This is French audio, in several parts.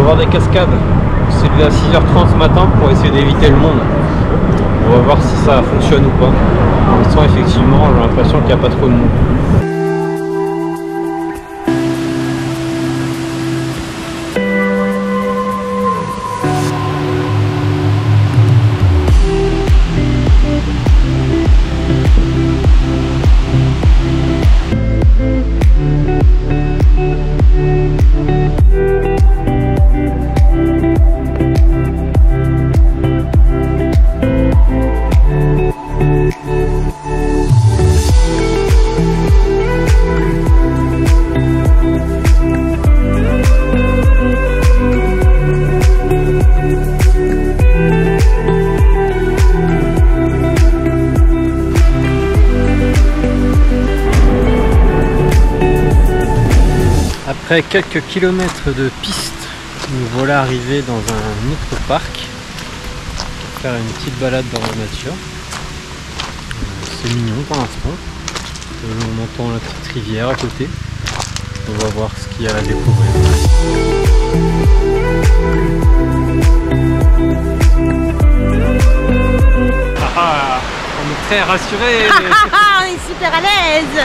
voir des cascades. C'est levé à 6h30 ce matin pour essayer d'éviter le monde. On va voir si ça fonctionne ou pas. Pour l'instant, effectivement, j'ai l'impression qu'il n'y a pas trop de monde. Après quelques kilomètres de piste, nous voilà arrivés dans un autre parc pour faire une petite balade dans la nature. C'est mignon pour l'instant. On entend la petite rivière à côté. On va voir ce qu'il y a à découvrir. On est très rassurés. On est super à l'aise.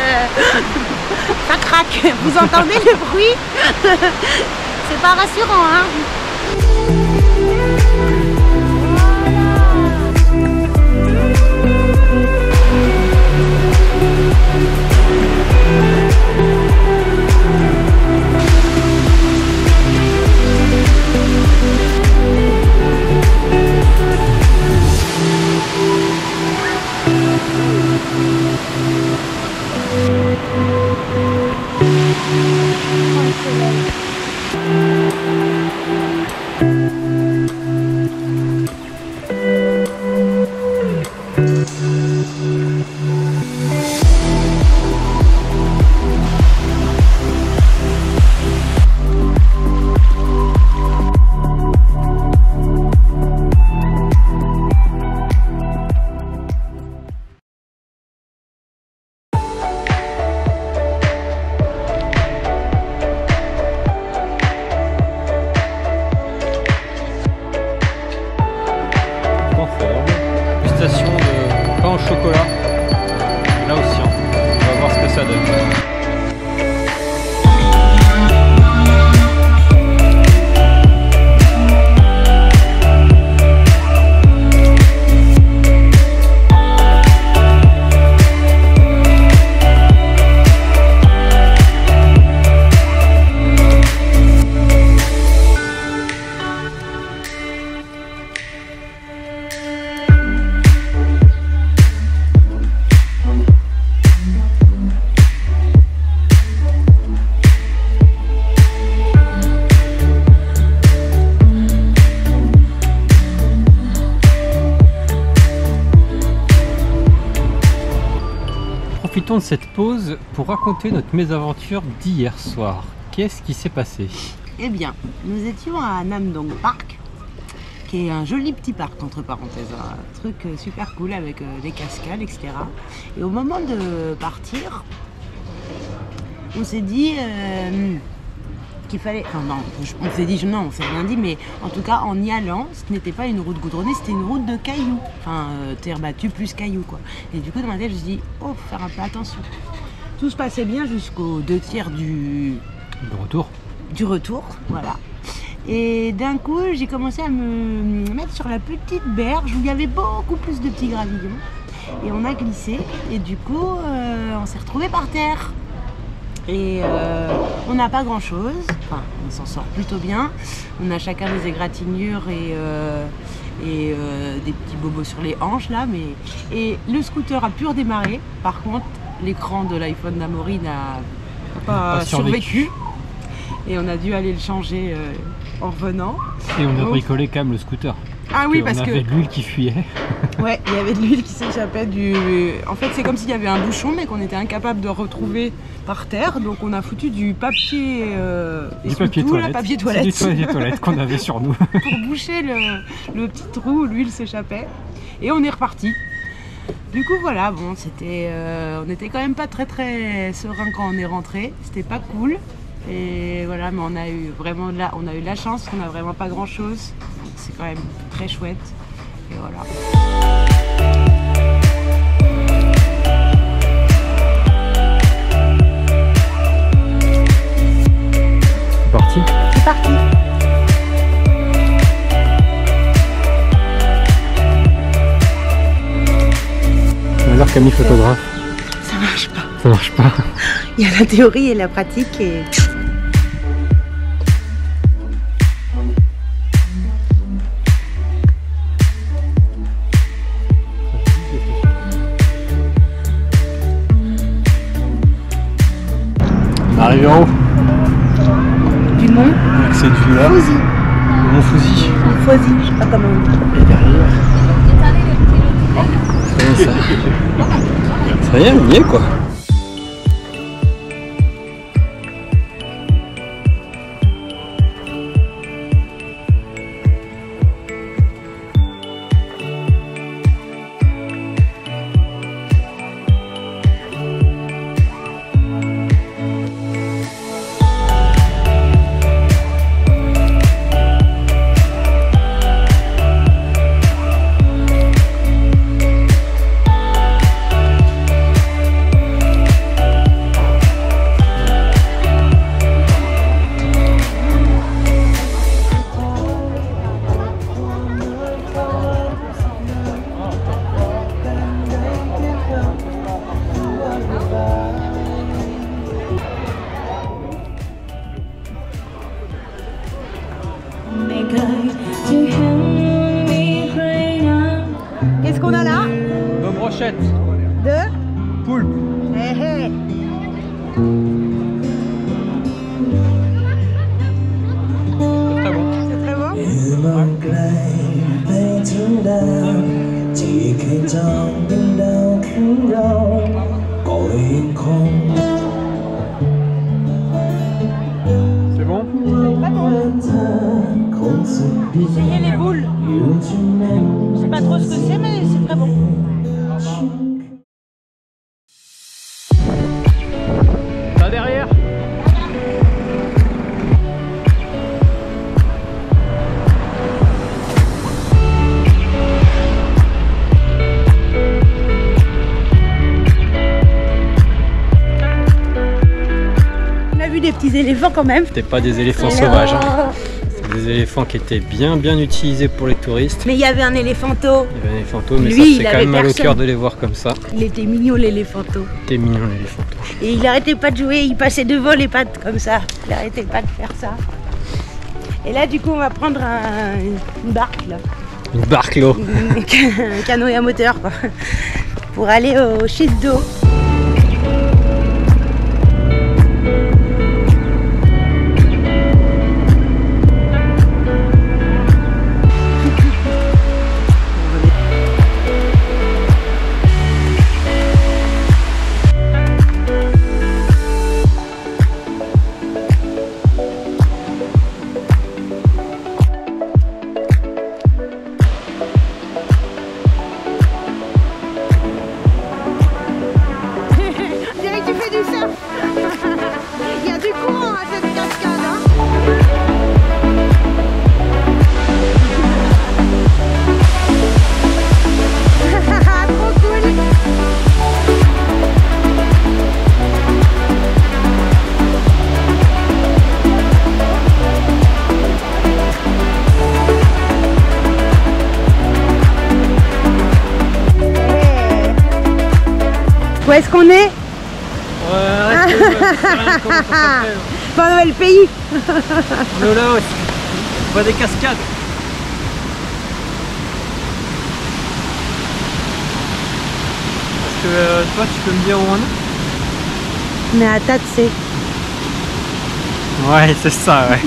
Ça craque. Vous entendez le bruit? C'est pas rassurant, hein? Chocolat, là aussi, on va voir ce que ça donne. Profitons de cette pause pour raconter notre mésaventure d'hier soir. Qu'est-ce qui s'est passé? Eh bien, nous étions à Nam Dong Park, qui est un joli petit parc entre parenthèses, un truc super cool avec des cascades, etc. Et au moment de partir, on s'est dit qu'il fallait... Enfin non, on s'est dit, non, on s'est rien dit, mais en tout cas, en y allant, ce n'était pas une route goudronnée, c'était une route de cailloux. Enfin, terre battue plus cailloux, quoi. Et du coup, dans ma tête, je me suis dit, oh, faut faire un peu attention. Tout se passait bien jusqu'aux 2/3 du retour, voilà. Et d'un coup, j'ai commencé à me mettre sur la petite berge où il y avait beaucoup plus de petits gravillons. Et on a glissé, et du coup, on s'est retrouvés par terre. Et on n'a pas grand chose, enfin on s'en sort plutôt bien, on a chacun des égratignures et des petits bobos sur les hanches là, et le scooter a pu redémarrer. Par contre l'écran de l'iPhone d'Amaury n'a pas survécu et on a dû aller le changer en revenant. Et on a bricolé quand même le scooter. Ah oui, parce que... On avait de l'huile qui fuyait. Ouais, il y avait de l'huile qui s'échappait du... En fait, c'est comme s'il y avait un bouchon, mais qu'on était incapable de retrouver par terre. Donc, on a foutu du papier... du papier toilette. Papier toilette. Du papier toilette qu'on avait sur nous. Pour boucher le petit trou où l'huile s'échappait. Et on est reparti. Du coup, voilà, bon, c'était... on était quand même pas très serein quand on est rentré. C'était pas cool. Et voilà, mais on a eu vraiment on a eu la chance qu'on n'a vraiment pas grand chose. C'est quand même très chouette. Et voilà. C'est parti? C'est parti. Alors Camille photographe. Ça marche pas. Ça marche pas. Il y a la théorie et la pratique et... On arrive en haut. Du mont Avec cette vue là. Fouzy. Le mont Fouzy. Fouzy, je sais pas comment on dit. Et derrière. Ça y est, on y est quoi. Qu'est-ce qu'on a là? Nos brochettes. De Poulpe. Hé hé. C'est très bon. C'est très bon. มองไกลไปถึงดาวที่เคยจองเป็นดาวของเราก็ยังคง C'est bon? เธอคงสุดดี Essayez les boules. อยู่ที่นั่น Je sais pas trop ce que c'est, mais c'est très bon. Là derrière. On a vu des petits éléphants quand même. C'était pas des éléphants sauvages. Hein. C'est des éléphants qui étaient bien utilisés pour les touristes. Mais il y avait un éléphanto. Il y avait un éléphanto, mais Lui, ça il fait quand avait même mal au personne. cœur de les voir comme ça. Il était mignon l'éléphanto. C'était mignon l'éléphanto. Et il arrêtait pas de jouer, il passait devant les pattes comme ça. Il arrêtait pas de faire ça. Et là du coup on va prendre une barque là. Une barque l'eau. Un canoë à moteur quoi. Pour aller au chute d'eau. Où est-ce qu'on est? Arrête, comment ça s'appelle? Pendant le pays. On est là aussi. On voit des cascades. Est-ce que toi tu peux me dire où on est? On est à Tatsé. Ouais, c'est ça, ouais.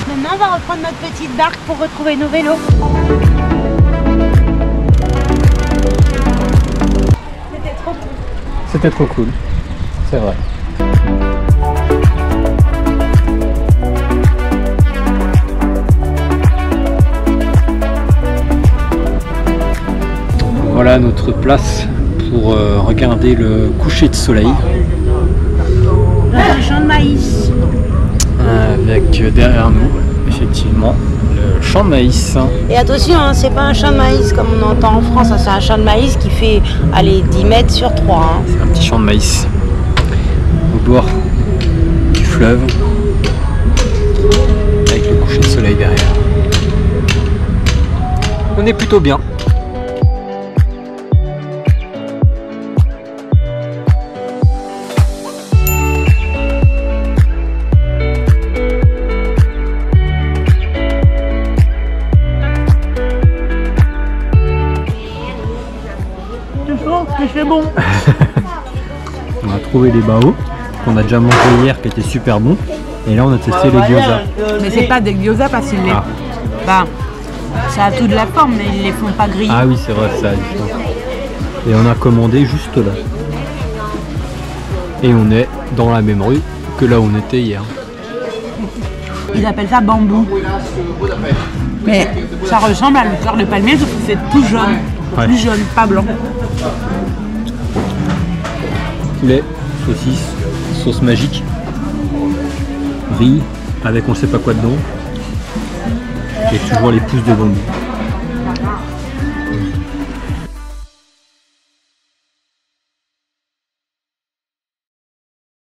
Maintenant on va reprendre notre petite barque pour retrouver nos vélos. C'était trop cool. C'était trop cool, c'est vrai. Voilà notre place pour regarder le coucher de soleil. Un champ de maïs. avec derrière nous, effectivement, le champ de maïs. Et attention, hein, c'est pas un champ de maïs comme on entend en France, hein, c'est un champ de maïs qui fait, allez, 10 mètres sur 3. Hein. C'est un petit champ de maïs au bord du fleuve, avec le coucher de soleil derrière. On est plutôt bien. C'est bon. On a trouvé des bao qu'on a déjà mangé hier qui étaient super bons. Et là on a testé les gyoza. Mais c'est pas des gyoza parce qu'ils les... Bah, ça a tout de la forme mais ils les font pas griller. Ah oui c'est vrai, ça a du sens. Et on a commandé juste là. Et on est dans la même rue que là où on était hier. Ils appellent ça bambou. Mais ça ressemble à le cœur de palmier sauf que c'est tout jaune. Ouais. Plus jaune, pas blanc. Poulet, saucisse, sauce magique, riz avec on sait pas quoi dedans et toujours les pousses de bambou.